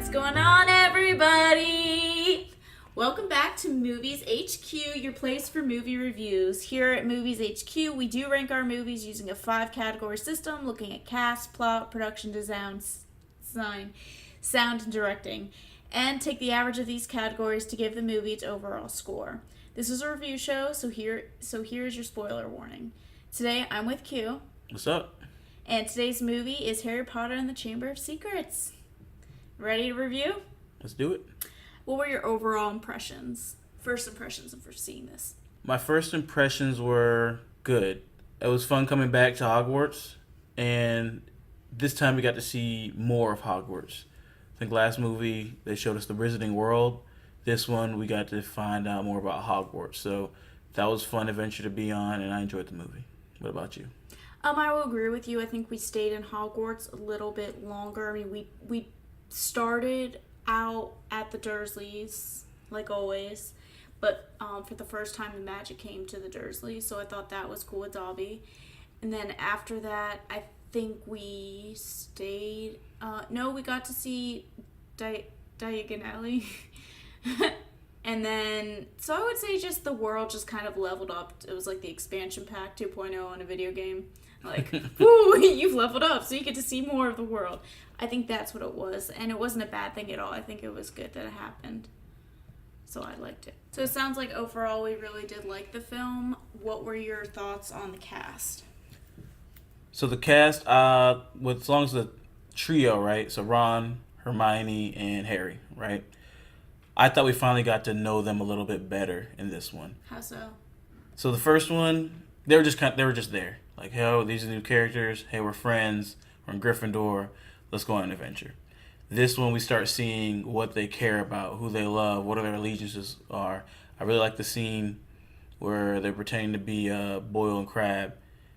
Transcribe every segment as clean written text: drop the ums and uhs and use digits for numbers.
What's going on, everybody? Welcome back to Movies HQ, your place for movie reviews. Here at Movies HQ, we do rank our movies using a 5-category system, looking at cast, plot, production design, sound, and directing, and take the average of these categories to give the movie its overall score. This is a review show, so here's your spoiler warning. Today, I'm with Q. What's up? And today's movie is Harry Potter and the Chamber of Secrets. Ready to review? Let's do it. What were your overall impressions? First impressions of seeing this? My first impressions were good. It was fun coming back to Hogwarts, and this time we got to see more of Hogwarts. I think last movie they showed us the Wizarding World. This one we got to find out more about Hogwarts. So that was a fun adventure to be on, and I enjoyed the movie. What about you? I will agree with you. I think we stayed in Hogwarts a little bit longer. I mean, we started out at the Dursleys, like always, but for the first time the magic came to the Dursleys, so I thought that was cool with Dobby. And then after that, I think we stayed, we got to see Diagon Alley. And then, so I would say just the world just kind of leveled up. It was like the expansion pack 2.0 in a video game. Like, woo, you've leveled up, so you get to see more of the world. I think that's what it was, and it wasn't a bad thing at all. I think it was good that it happened, so I liked it. So it sounds like overall we really did like the film. What were your thoughts on the cast? So the cast, with as long as the trio, right? So Ron, Hermione, and Harry, right? I thought we finally got to know them a little bit better in this one. How so? So the first one, they were just there. Like, hey, these are new characters. Hey, we're friends. We're in Gryffindor. Let's go on an adventure. This one, we start seeing what they care about, who they love, what their allegiances are. I really like the scene where they're pretending to be Boyle and Crabbe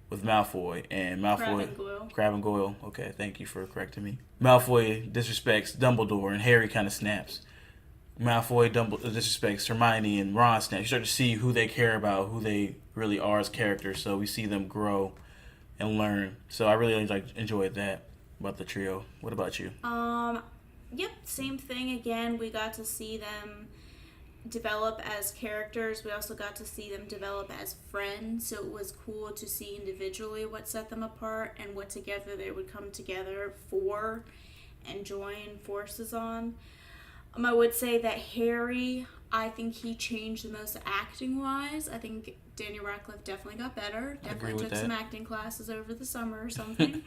with Malfoy. And Malfoy... Crabbe and Goyle. Okay, thank you for correcting me. Malfoy disrespects Dumbledore, and Harry kind of snaps. Malfoy disrespects Hermione, and Ron snaps. You start to see who they care about, who they really are as characters. So we see them grow and learn. So I really enjoyed that about the trio. What about you? Yep, same thing again. We got to see them develop as characters. We also got to see them develop as friends. So it was cool to see individually what set them apart and what together they would come together for and join forces on. I would say that Harry, I think he changed the most acting-wise. I think Daniel Radcliffe definitely got better. Definitely took some acting classes over the summer or something.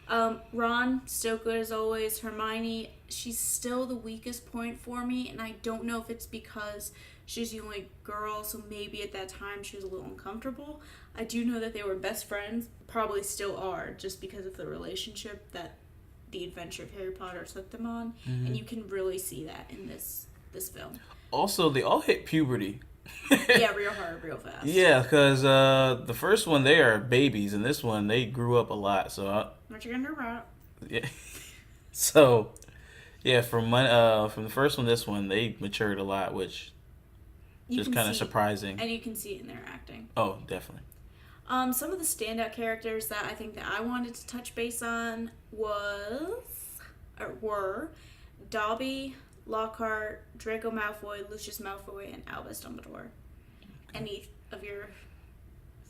Ron, still good as always. Hermione, she's still the weakest point for me, and I don't know if it's because she's the only girl, so maybe at that time she was a little uncomfortable. I do know that they were best friends, probably still are, just because of the relationship that the adventure of Harry Potter took them on, and you can really see that in this film. Also, they all hit puberty. Yeah, real hard, real fast. Yeah, because the first one, they are babies, and this one, they grew up a lot. So what you gonna do about? Yeah. So, yeah, from the first one, this one, they matured a lot, which is kind of surprising. And you can see it in their acting. Oh, definitely. Some of the standout characters that I think that I wanted to touch base on were Dobby, Lockhart, Draco Malfoy, Lucius Malfoy, and Albus Dumbledore. Okay. Any of your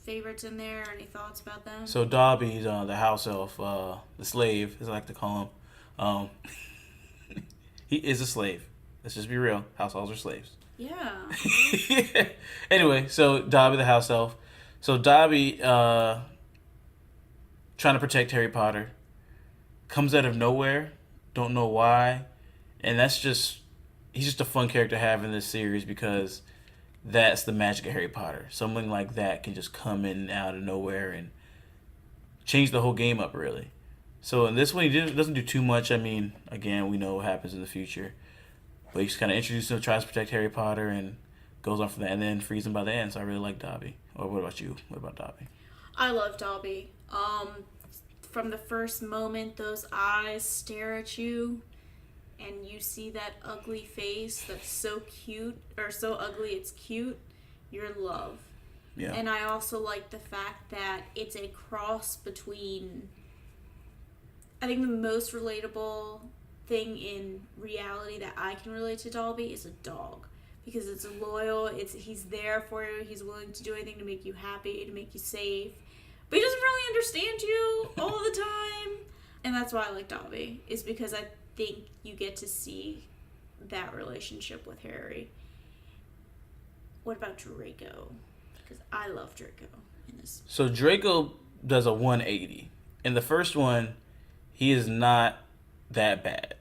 favorites in there? Any thoughts about them? So Dobby's the house elf, the slave, as I like to call him. He is a slave. Let's just be real. House elves are slaves. Yeah. Anyway, so Dobby, the house elf. So Dobby, trying to protect Harry Potter, comes out of nowhere, don't know why, and he's just a fun character to have in this series because that's the magic of Harry Potter. Something like that can just come in and out of nowhere and change the whole game up, really. So in this one, he doesn't do too much. I mean, again, we know what happens in the future, but he just kind of introduces him, tries to protect Harry Potter, and goes on from that, and then frees him by the end. So I really like Dobby. Or what about you? What about Dobby? I love Dobby. From the first moment those eyes stare at you and you see that ugly face that's so cute, or so ugly it's cute, you're in love. Yeah. And I also like the fact that it's a cross between, I think the most relatable thing in reality that I can relate to Dobby is a dog. Because it's loyal, he's there for you, he's willing to do anything to make you happy, to make you safe. But he doesn't really understand you all the time. And that's why I like Dobby, is because I think you get to see that relationship with Harry. What about Draco? Because I love Draco in this. So Draco does a 180. In the first one, he is not that bad.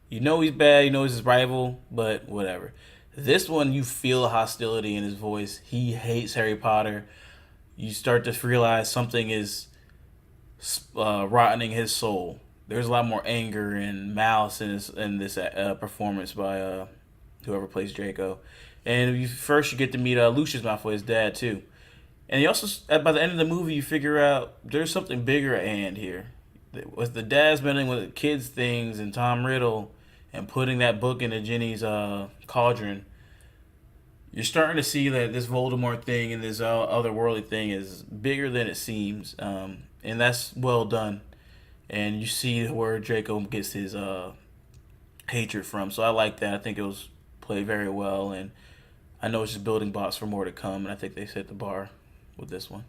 You know he's bad, you know he's his rival, but whatever. This one, you feel hostility in his voice. He hates Harry Potter. You start to realize something is rotting his soul. There's a lot more anger and malice in this performance by whoever plays Draco. And you get to meet Lucius Malfoy, his dad, too. And you also, by the end of the movie, you figure out there's something bigger at hand here. With the dad's meddling with kids' things and Tom Riddle and putting that book into Ginny's cauldron, you're starting to see that this Voldemort thing and this otherworldly thing is bigger than it seems. And that's well done. And you see where Draco gets his hatred from. So I like that. I think it was played very well. And I know it's just building blocks for more to come. And I think they set the bar with this one.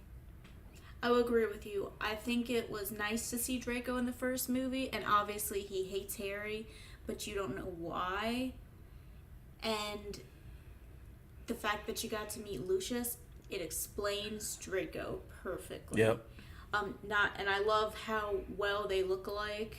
I will agree with you. I think it was nice to see Draco in the first movie. And obviously he hates Harry, but you don't know why. And the fact that you got to meet Lucius, it explains Draco perfectly. Yep. And I love how well they look alike.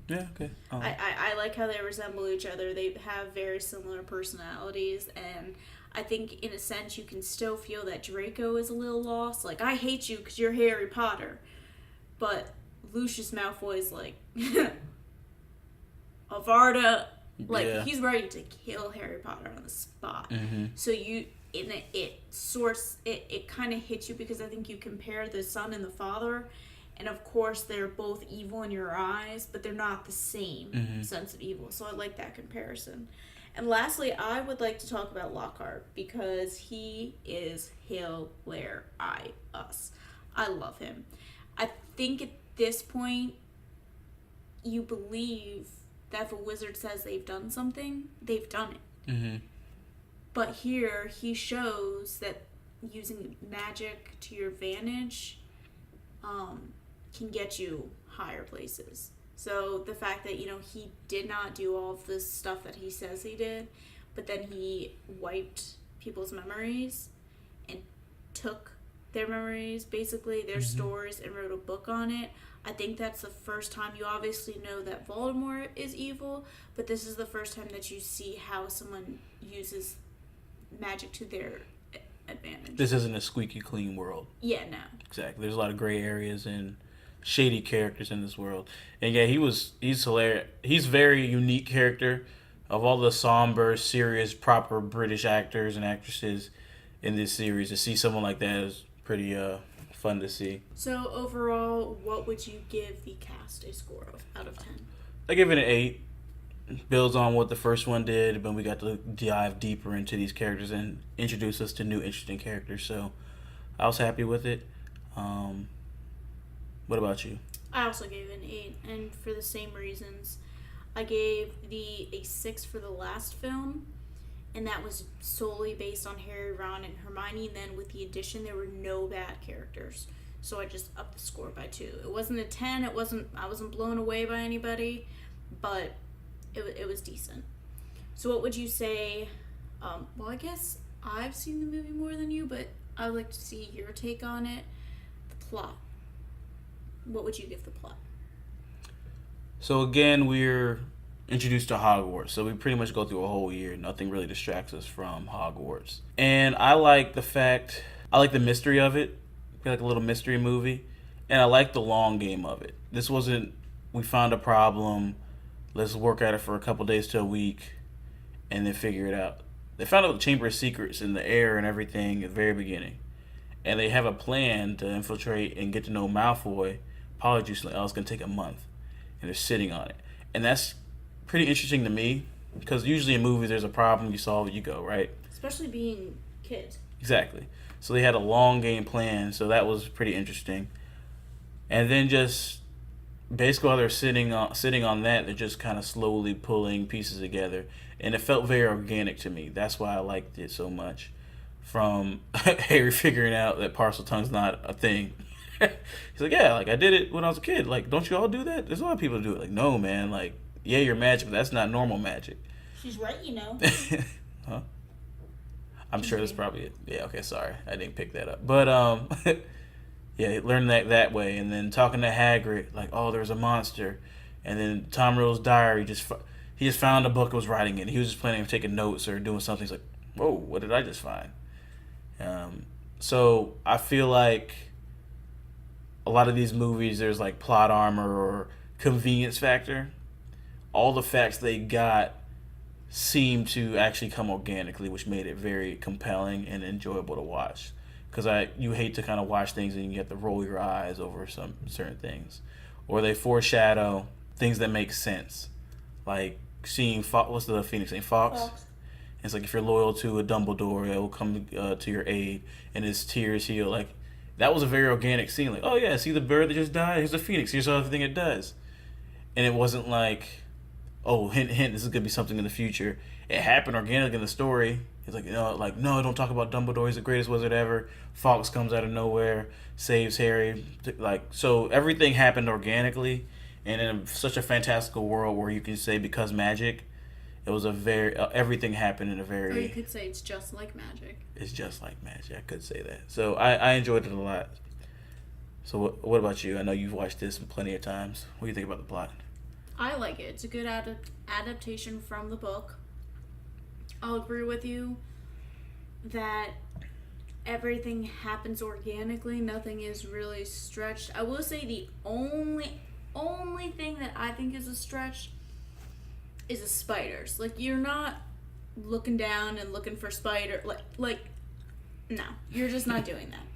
Yeah, okay. I like how they resemble each other. They have very similar personalities, and I think in a sense you can still feel that Draco is a little lost. Like, I hate you because you're Harry Potter, but Lucius Malfoy is like, Avada, like, yeah. He's ready to kill Harry Potter on the spot. Mm-hmm. So it kind of hits you because I think you compare the son and the father, and of course they're both evil in your eyes, but they're not the same sense of evil. So I like that comparison. And lastly, I would like to talk about Lockhart because he is hilarious. I love him. I think at this point you believe that if a wizard says they've done something, they've done it. Mm-hmm. But here, he shows that using magic to your advantage can get you higher places. So the fact that, he did not do all of this stuff that he says he did, but then he wiped people's memories and took their memories, basically, their stories, and wrote a book on it. I think that's the first time you obviously know that Voldemort is evil, but this is the first time that you see how someone uses magic to their advantage. This isn't a squeaky clean world. Yeah, no. Exactly. There's a lot of gray areas and shady characters in this world. And yeah, he's hilarious. He's a very unique character. Of all the somber, serious, proper British actors and actresses in this series, to see someone like that is pretty fun to see. So overall, what would you give the cast a score of out of 10? I give it an 8. Builds on what the first one did, but we got to dive deeper into these characters and introduce us to new interesting characters. So I was happy with it. What about you? I also gave it an 8, and for the same reasons. I gave a 6 for the last film, and that was solely based on Harry, Ron, and Hermione. And then with the addition, there were no bad characters, so I just upped the score by 2. It wasn't a 10. I wasn't blown away by anybody, but it was decent. So what would you say? Well, I guess I've seen the movie more than you, but I would like to see your take on it. The plot. What would you give the plot? So again, we're introduced to Hogwarts. So we pretty much go through a whole year. Nothing really distracts us from Hogwarts. And I like the mystery of it. I feel like a little mystery movie. And I like the long game of it. This wasn't, we found a problem, let's work at it for a couple days to a week, and then figure it out. They found out the Chamber of Secrets in the air and everything at the very beginning. And they have a plan to infiltrate and get to know Malfoy. Polyjuice, it's going to take a month. And they're sitting on it. And that's pretty interesting to me, because usually in movies there's a problem, you solve it, you go, right? Especially being kids. Exactly. So they had a long game plan, so that was pretty interesting. And then just basically while they're sitting on that, they're just kind of slowly pulling pieces together, and it felt very organic to me. That's why I liked it so much. From Harry figuring out that parcel tongue's not a thing. He's like, yeah, like I did it when I was a kid. Like, don't you all do that? There's a lot of people who do it. Like, no, man. Like, yeah, you're magic, but that's not normal magic. She's right, you know. Huh? I'm sure that's probably it. Yeah, okay, sorry. I didn't pick that up. But yeah, learn that way, and then talking to Hagrid, like, oh, there's a monster, and then Tom Riddle's diary he just found a book and was writing it. He was just planning on taking notes or doing something. He's like, whoa, what did I just find? So I feel like a lot of these movies, there's like plot armor or convenience factor. All the facts they got seemed to actually come organically, which made it very compelling and enjoyable to watch. Because you hate to kind of watch things and you have to roll your eyes over some certain things, or they foreshadow things that make sense, like seeing what's the Phoenix name? Fox. It's like if you're loyal to a Dumbledore, it will come to your aid, and his tears heal. Like, that was a very organic scene. Like, oh yeah, see the bird that just died? Here's a phoenix. Here's everything it does. And it wasn't like, oh, hint, hint, this is gonna be something in the future. It happened organically in the story. It's like, like, no, don't talk about Dumbledore. He's the greatest wizard ever. Fawkes comes out of nowhere, saves Harry. Like, so everything happened organically, and in such a fantastical world where you can say because magic. It was a very everything happened in a very. Or you could say it's just like magic. It's just like magic. I could say that. So I enjoyed it a lot. So what about you? I know you've watched this plenty of times. What do you think about the plot? I like it. It's a good adaptation from the book. I'll agree with you that everything happens organically. Nothing is really stretched. I will say the only thing that I think is a stretch is the spiders. Like, you're not looking down and looking for spider. Like, no, you're just not doing that.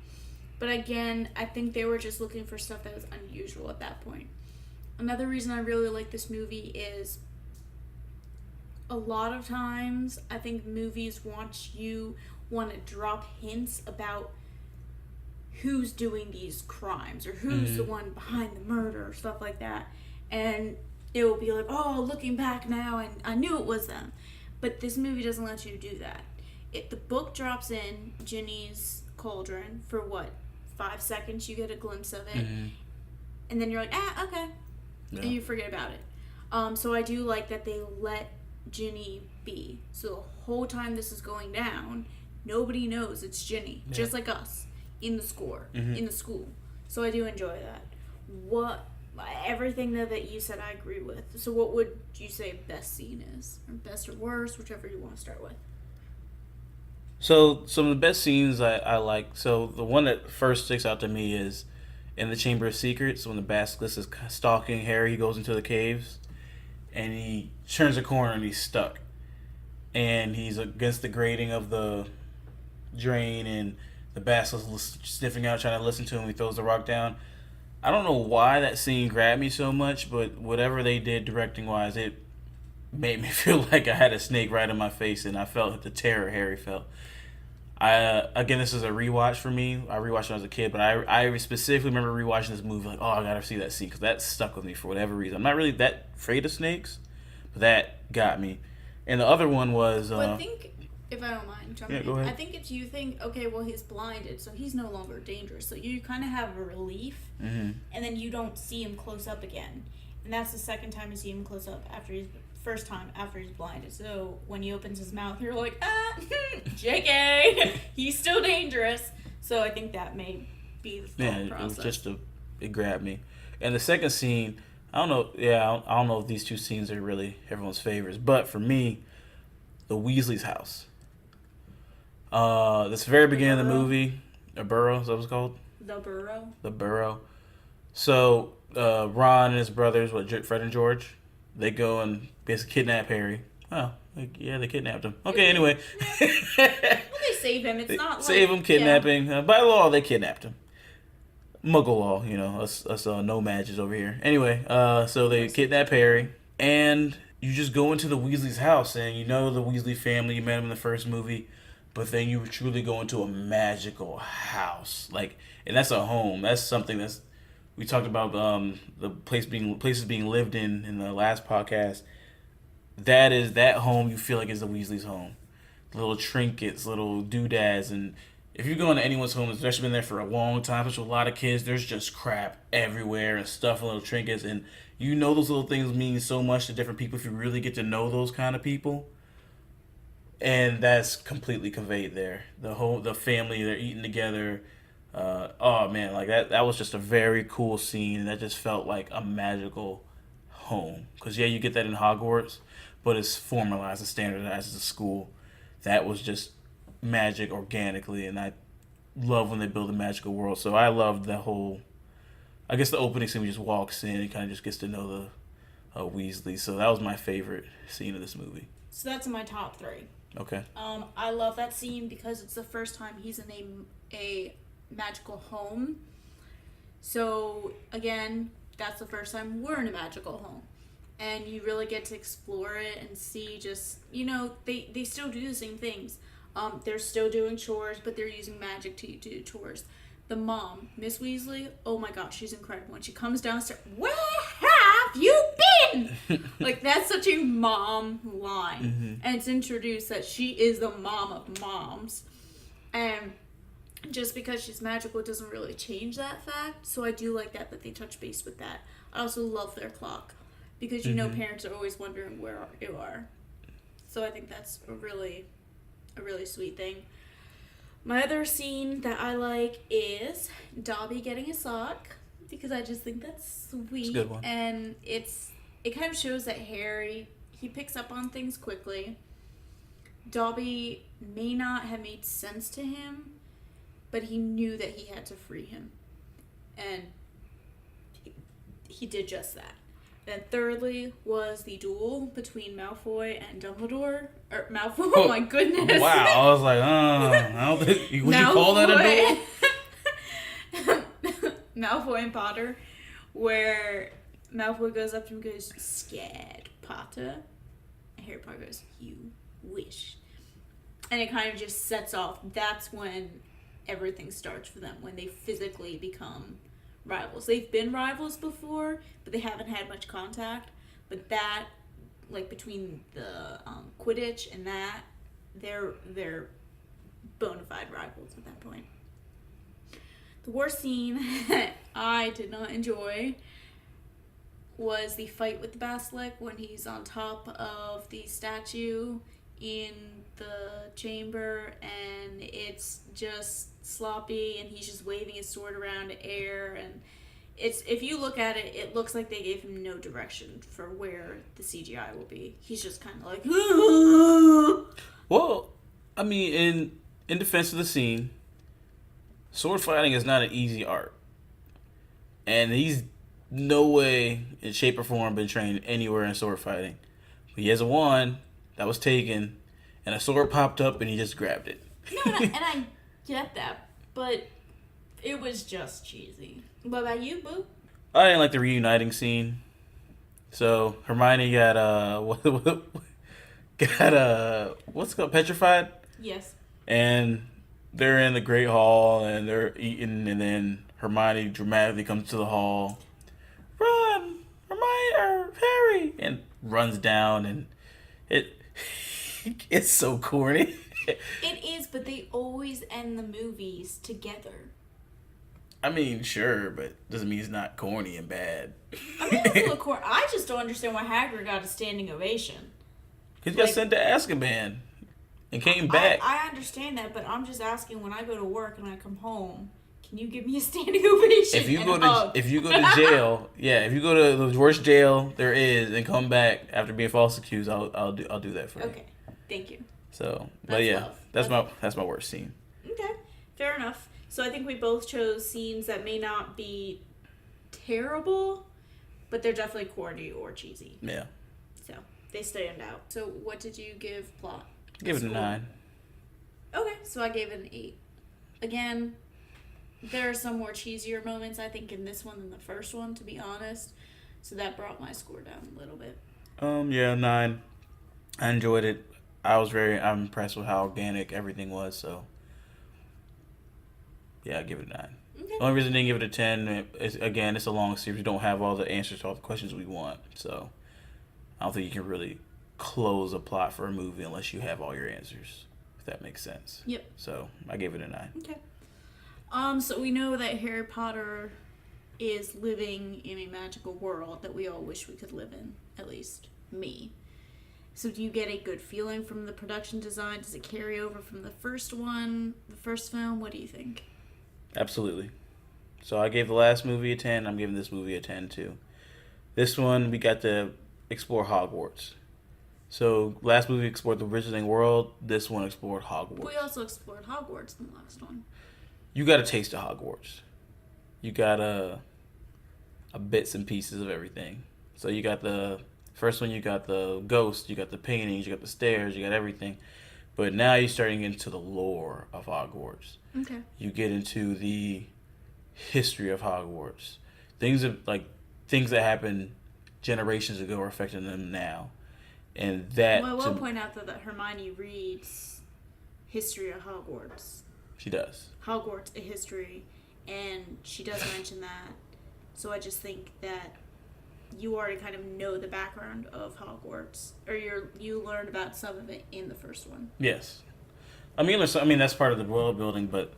But again, I think they were just looking for stuff that was unusual at that point. Another reason I really like this movie is a lot of times I think movies want to drop hints about who's doing these crimes or who's the one behind the murder or stuff like that. And it will be like, oh, looking back now, and I knew it was them. But this movie doesn't let you do that. The book drops in Ginny's cauldron for 5 seconds, you get a glimpse of it. And then you're like, okay. Yeah. And you forget about it. So I do like that they let Ginny be. So the whole time this is going down, nobody knows it's Ginny. Yeah. Just like us in the school. So I do enjoy that. Everything that you said I agree with. So what would you say best scene is? Or best or worst, whichever you want to start with. So some of the best scenes I like. So the one that first sticks out to me is in the Chamber of Secrets when the basilisk is stalking Harry. He goes into the caves and he turns a corner and he's stuck. And he's against the grating of the drain and the basilisk is sniffing out, trying to listen to him. He throws the rock down. I don't know why that scene grabbed me so much, but whatever they did directing-wise, it made me feel like I had a snake right in my face, and I felt the terror Harry felt. Again, this is a rewatch for me. I rewatched it when I was a kid, but I specifically remember rewatching this movie like, oh, I gotta see that scene, because that stuck with me for whatever reason. I'm not really that afraid of snakes, but that got me. And the other one was... I think, if I don't mind jumping in, go ahead. I think it's you think, okay, well, he's blinded, so he's no longer dangerous. So you kind of have a relief, and then you don't see him close up again. And that's the second time you see him close up first time after he's blinded. So when he opens his mouth, you're like, JK, he's still dangerous. So I think that may be the thought process. It was it grabbed me. And the second scene, I don't know if these two scenes are really everyone's favorites, but for me, the Weasley's house. This very beginning of the movie, a burrow, is that what it's called? The burrow. So Ron and his brothers, Fred and George, they go and basically kidnap Harry. Oh, they kidnapped him. Okay, anyway. Well, they save him. It's not like... Save him, kidnapping. Yeah. By law, they kidnapped him. Muggle law, us no matches over here. Anyway, so they kidnap Harry, and you just go into the Weasley's house, and you know the Weasley family, you met them in the first movie, but then you truly go into a magical house. And that's a home. That's something that's we talked about the places being lived in the last podcast. That home you feel like is the Weasley's home. Little trinkets, little doodads, and if you go into anyone's home that's actually been there for a long time, especially with a lot of kids, there's just crap everywhere and stuff and little trinkets, and you know those little things mean so much to different people if you really get to know those kind of people. And that's completely conveyed there. The family, they're eating together. Oh man, like that was just a very cool scene. That just felt like a magical home. Because yeah, you get that in Hogwarts, but it's formalized and standardized as a school. That was just magic organically, and I love when they build a magical world. So I loved the whole. I guess the opening scene, we just walks in and kind of just gets to know the Weasley. So that was my favorite scene of this movie. So that's in my top 3. Okay. I love that scene because it's the first time he's in a magical home. So again, that's the first time we're in a magical home. And you really get to explore it and see just, they still do the same things. They're still doing chores, but they're using magic to do chores. The mom, Miss Weasley, oh my gosh, she's incredible. When she comes downstairs, where have you been? Like, that's such a mom line. Mm-hmm. And it's introduced that she is the mom of moms. And just because she's magical doesn't really change that fact. So I do like that they touch base with that. I also love their clock. Because parents are always wondering where you are. So I think that's a really sweet thing. My other scene that I like is Dobby getting a sock, because I just think that's sweet. It's a good one. And it kind of shows that Harry, he picks up on things quickly. Dobby may not have made sense to him, but he knew that he had to free him. And he did just that. Then thirdly was the duel between Malfoy and Dumbledore. Or Malfoy, oh my goodness. Wow, I was like, I don't think, would you call that a duel? Malfoy and Potter, where Malfoy goes up to him and goes, "Scared, Potter?" And Harry Potter goes, "You wish." And it kind of just sets off, that's when everything starts for them, when they physically become rivals. They've been rivals before, but they haven't had much contact. But that, like, between the Quidditch and that, they're bona fide rivals at that point. The worst scene I did not enjoy was the fight with the Basilisk when he's on top of the statue in the chamber, and it's just sloppy, and he's just waving his sword around in air, and if you look at it, it looks like they gave him no direction for where the CGI will be. He's just kind of like, well, I mean, in defense of the scene, sword fighting is not an easy art, and he's no way in shape or form been trained anywhere in sword fighting. But he has a wand that was taken, and a sword popped up, and he just grabbed it. No, and I get that, but it was just cheesy. What about you, Boo? I didn't like the reuniting scene. So Hermione got what's it called, petrified? Yes. And they're in the Great Hall and they're eating, and then Hermione dramatically comes to the hall. Run, Hermione or Harry, and runs down, and it's so corny. It is, but they always end the movies together. I mean, sure, but doesn't mean it's not corny and bad. I mean, it's a little corny. I just don't understand why Hagrid got a standing ovation. He got sent to Azkaban and came back. I understand that, but I'm just asking, when I go to work and I come home, can you give me a standing ovation? If you go to jail, if you go to the worst jail there is and come back after being false accused, I'll do that for you. Okay, thank you. So, that's that's my worst scene. Okay, fair enough. So I think we both chose scenes that may not be terrible, but they're definitely corny or cheesy. Yeah. So they stand out. So what did you give plot? Give it a 9. Okay, so I gave it an 8. Again, there are some more cheesier moments, I think, in this one than the first one, to be honest. So that brought my score down a little bit. 9. I enjoyed it. I'm impressed with how organic everything was, so yeah, I give it a 9. Okay. The only reason I didn't give it a 10 is, again, it's a long series. We don't have all the answers to all the questions we want. So I don't think you can really close a plot for a movie unless you have all your answers, if that makes sense. Yep. So I gave it a 9. Okay. So we know that Harry Potter is living in a magical world that we all wish we could live in, at least me. So do you get a good feeling from the production design? Does it carry over from the first one, the first film? What do you think? Absolutely. So I gave the last movie a 10. I'm giving this movie a 10 too. This one, we got to explore Hogwarts. So last movie explored the Wizarding World. This one explored Hogwarts. We also explored Hogwarts in the last one. You got a taste of Hogwarts. You got a bits and pieces of everything. So you got the first one, you got the ghosts, you got the paintings, you got the stairs, you got everything. But now you're starting into the lore of Hogwarts. Okay. You get into the history of Hogwarts. Things that happened generations ago are affecting them now. And that Well, I will point out that Hermione reads History of Hogwarts. she does. Hogwarts, a history, and she does mention that. So I just think that you already kind of know the background of Hogwarts, or you learned about some of it in the first one. Yes. I mean, that's part of the world building, but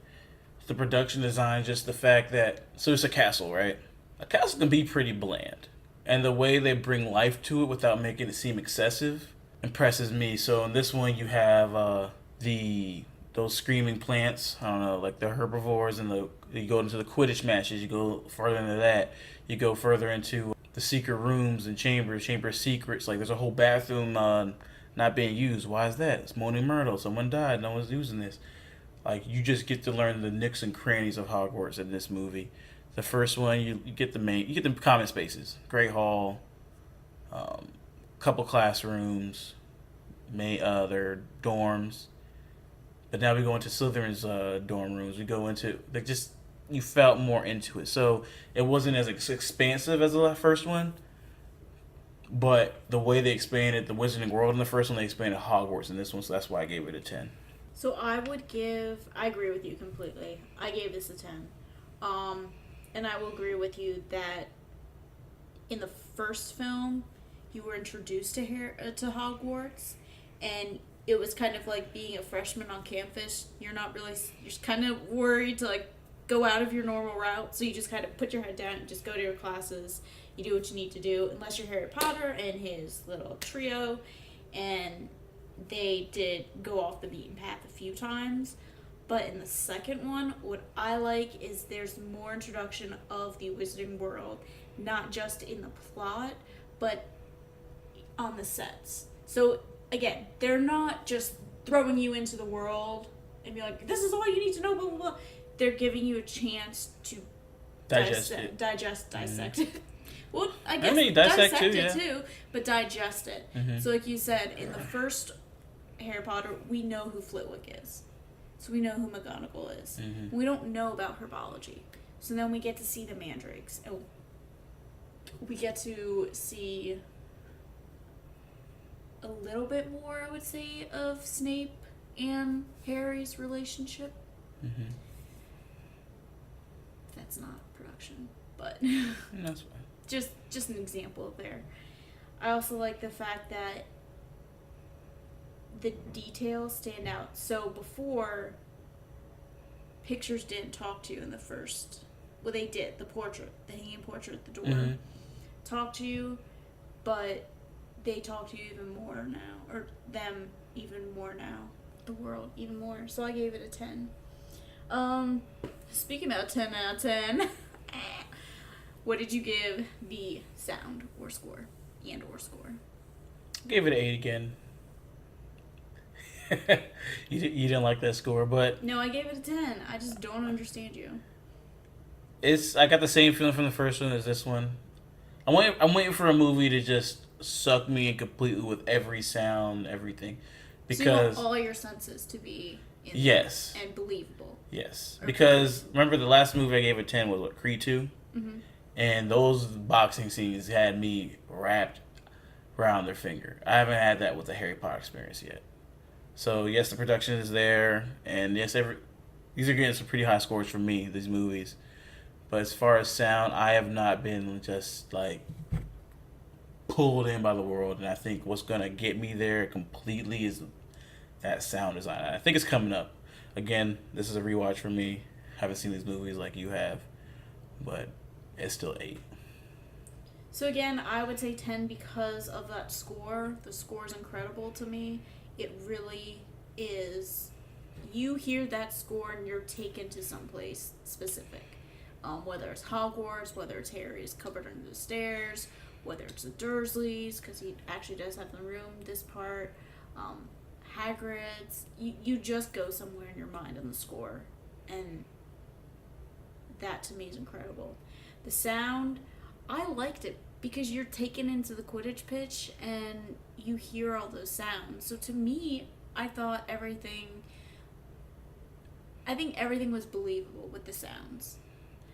the production design, just the fact that, so it's a castle, right? A castle can be pretty bland. And the way they bring life to it without making it seem excessive impresses me. So in this one, you have those screaming plants. I don't know, like the herbivores, and you go into the Quidditch matches. You go further into that. You go further into the secret rooms and chamber of secrets. Like there's a whole bathroom not being used. Why is that? It's Moaning Myrtle. Someone died. No one's using this. Like you just get to learn the nooks and crannies of Hogwarts in this movie. The first one, you get the common spaces, Great Hall, couple classrooms, their dorms. But now we go into Slytherin's dorm rooms. We go into you felt more into it, so it wasn't as expansive as the first one. But the way they expanded the Wizarding World in the first one, they expanded Hogwarts in this one, so that's why I gave it a 10. So I agree with you completely. I gave this a 10. And I will agree with you that in the first film, you were introduced to Hogwarts, and it was kind of like being a freshman on campus. You're just kind of worried to like go out of your normal route, so you just kind of put your head down and just go to your classes. You do what you need to do, unless you're Harry Potter and his little trio, and they did go off the beaten path a few times. But in the second one, what I like is there's more introduction of the Wizarding World, not just in the plot, but on the sets. So, again, they're not just throwing you into the world and be like, this is all you need to know, blah, blah, blah. They're giving you a chance to dissect it. Well, I guess dissect it too, but digest it. Mm-hmm. So, like you said, in the first Harry Potter, we know who Flitwick is. So we know who McGonagall is. Mm-hmm. We don't know about herbology. So then we get to see the mandrakes. And we get to see a little bit more, I would say, of Snape and Harry's relationship. Mm-hmm. That's not production, but that's fine. Just an example there. I also like the fact that the details stand out. So before, pictures didn't talk to you in the first. Well, they did. The hanging portrait at the door, talked to you, but they talk to you even more now, or them even more now. The world even more. So I gave it a 10. Speaking about 10 out of 10, what did you give the sound or score? Gave it an 8 again. You didn't like that score, but no, I gave it a 10. I just don't understand you. I got the same feeling from the first one as this one. I'm waiting for a movie to just suck me in completely with every sound, everything, because so you want all your senses to be in yes and believable. Yes, because remember the last movie I gave a 10 was Creed 2, and those boxing scenes had me wrapped around their finger. I haven't had that with the Harry Potter experience yet. So yes, the production is there, and yes, these are getting some pretty high scores from me. These movies, But as far as sound, I have not been just like pulled in by the world, and I think what's gonna get me there completely is that sound design. I think it's coming up. Again, this is a rewatch for me. Haven't seen these movies like you have, but it's still 8. So again, I would say 10 because of that score. The score is incredible to me. It really is. You hear that score and you're taken to someplace specific. Whether it's Hogwarts, whether it's Harry's cupboard under the stairs, whether it's the Dursleys, because he actually does have the room, this part, Hagrid's. You just go somewhere in your mind on the score. And that to me is incredible. The sound, I liked it because you're taken into the Quidditch pitch and you hear all those sounds. So to me, I think everything was believable with the sounds.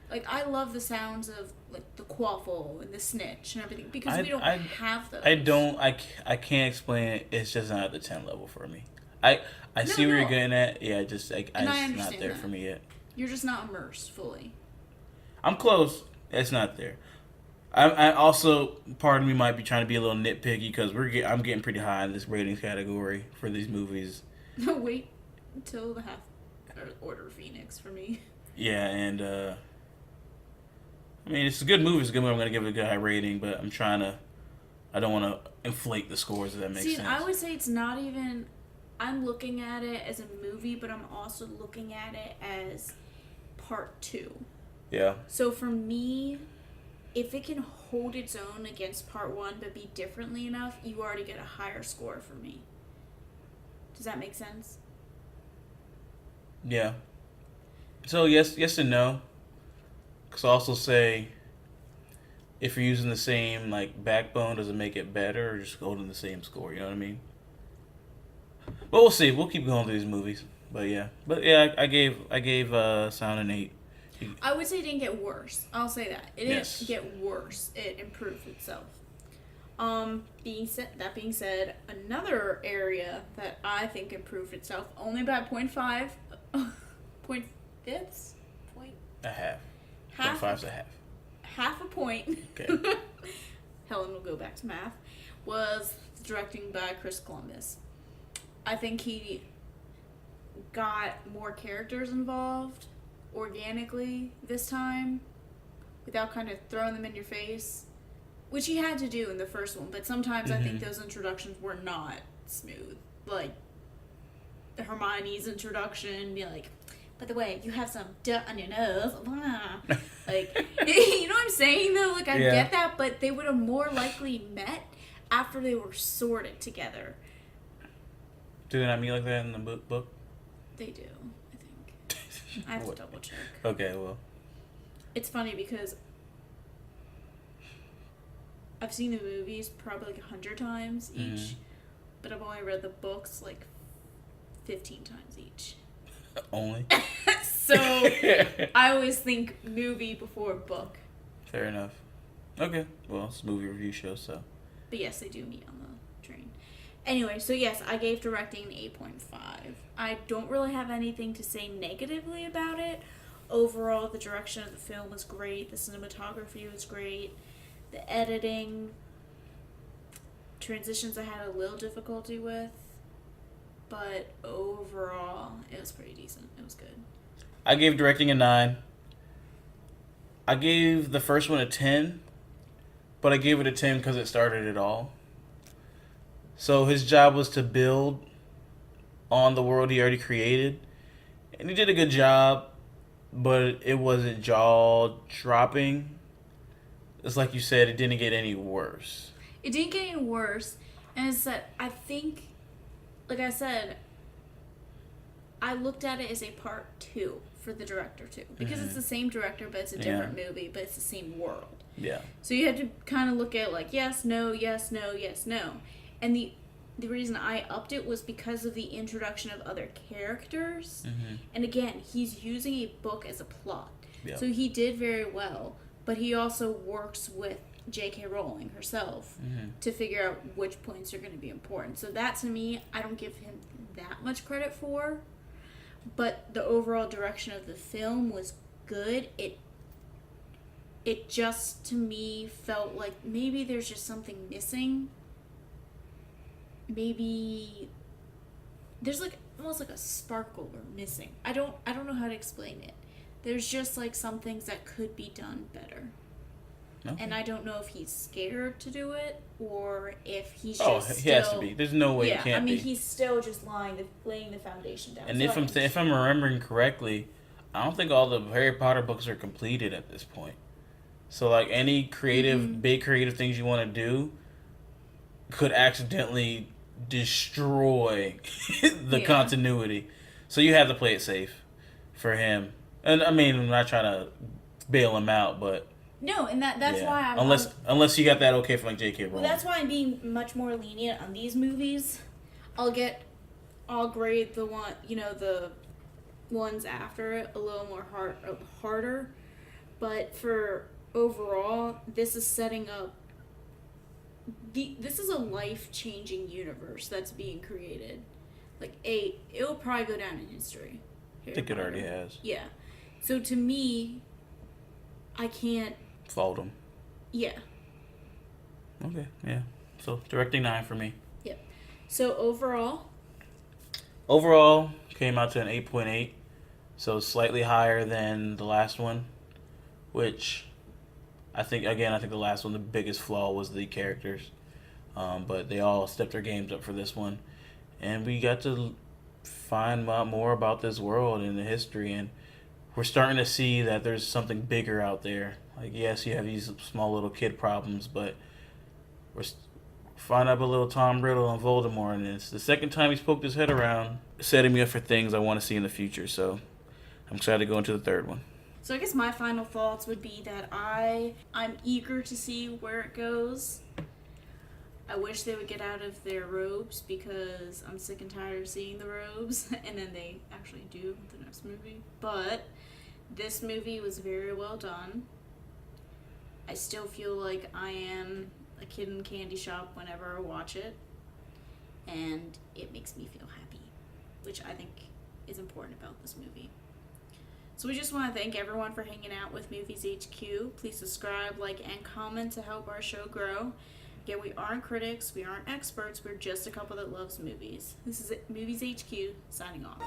Like, I love the sounds of, like, the quaffle and the snitch and everything because we don't have those. I can't explain it. It's just not at the 10 level for me. I see where you're getting at. Yeah, just, it's not there for me yet. You're just not immersed fully. I'm close. It's not there. I also, part of me might be trying to be a little nitpicky because I'm getting pretty high in this ratings category for these movies. Wait until the Order of Phoenix for me. Yeah, and I mean, it's a good movie. It's a good movie. I'm going to give it a good high rating, but I don't want to inflate the scores, if that makes sense. I would say it's not even, I'm looking at it as a movie, but I'm also looking at it as part 2. Yeah. So for me, if it can hold its own against part 1 but be differently enough, you already get a higher score for me. Does that make sense? Yeah. So yes and no. Because I also say, if you're using the same like backbone, does it make it better, or just holding the same score? You know what I mean? But we'll see. We'll keep going through these movies. But yeah, I gave Sound an 8. I would say it didn't get worse. I'll say that it didn't get worse. It improved itself. That being said, another area that I think improved itself only by 0.5, 0.5, a half. 0.5's a half. Half a point. Okay. Helen will go back to math. Was directing by Chris Columbus. I think he got more characters involved organically this time without kind of throwing them in your face, which he had to do in the first one, but sometimes I think those introductions were not smooth. Like Hermione's introduction, be like, by the way, you have some dirt on your nose. Like, you know what I'm saying, though? Like, I get that, but they would have more likely met after they were sorted together. Do they not meet like that in the book? They do, I think. I have to double check. Okay, well. It's funny because I've seen the movies probably like 100 times each, but I've only read the books like 15 times each. Only? So I always think movie before book. Fair enough. Okay. Well, it's a movie review show, so. But yes, they do meet on the train. Anyway, so yes, I gave directing an 8.5. I don't really have anything to say negatively about it. Overall, the direction of the film was great. The cinematography was great. The editing, transitions I had a little difficulty with. But overall, it was pretty decent. It was good. I gave directing a 9. I gave the first one a 10, but I gave it a 10 because it started it all. So his job was to build on the world he already created, and he did a good job, but it wasn't jaw-dropping. It's like you said, it didn't get any worse. It didn't get any worse, and it's that I think, like I said, I looked at it as a part 2 for the director too, because it's the same director, but it's a different movie, but it's the same world. Yeah. So you had to kind of look at like yes, no, yes, no, yes, no, and the reason I upped it was because of the introduction of other characters, and again, he's using a book as a plot, so he did very well, but he also works with J.K. Rowling herself to figure out which points are going to be important. So that, to me, I don't give him that much credit for. But the overall direction of the film was good. It it just, to me, felt like maybe there's just something missing. Maybe there's like almost like a sparkle or missing. I don't know how to explain it. There's just like some things that could be done better. Okay. And I don't know if he's scared to do it or if he's just he has to be. There's no way he can't be. I mean, he's still just laying the foundation down. And so if I'm remembering correctly, I don't think all the Harry Potter books are completed at this point. So like any creative, big creative things you want to do could accidentally destroy the continuity. So you have to play it safe for him. And I mean, I'm not trying to bail him out, but no, and that's why I'm unless you got that okay from like J.K. Rowling. Well, that's why I'm being much more lenient on these movies. I'll grade the ones after it a little more harder, but for overall, this is setting up. This is a life-changing universe that's being created. Like it'll probably go down in history. I think it already has. Yeah. So to me, I can't fault him. Yeah. Okay. Yeah. So directing 9 for me. Yep. So overall came out to an 8.8, so slightly higher than the last one, which I think the last one, the biggest flaw was the characters, but they all stepped their games up for this one, and we got to find out more about this world and the history, and we're starting to see that there's something bigger out there. Like, yes, you have these small little kid problems, but we're find out about little Tom Riddle and Voldemort, and it's the second time he's poked his head around, setting me up for things I want to see in the future. So I'm excited to go into the third one. So I guess my final thoughts would be that I'm eager to see where it goes. I wish they would get out of their robes because I'm sick and tired of seeing the robes, and then they actually do the next movie. But this movie was very well done. I still feel like I am a kid in a candy shop whenever I watch it, and it makes me feel happy, which I think is important about this movie. So we just want to thank everyone for hanging out with MuviesHQ. Please subscribe, like, and comment to help our show grow. Again, we aren't critics, we aren't experts, we're just a couple that loves movies. This is MuviesHQ, signing off.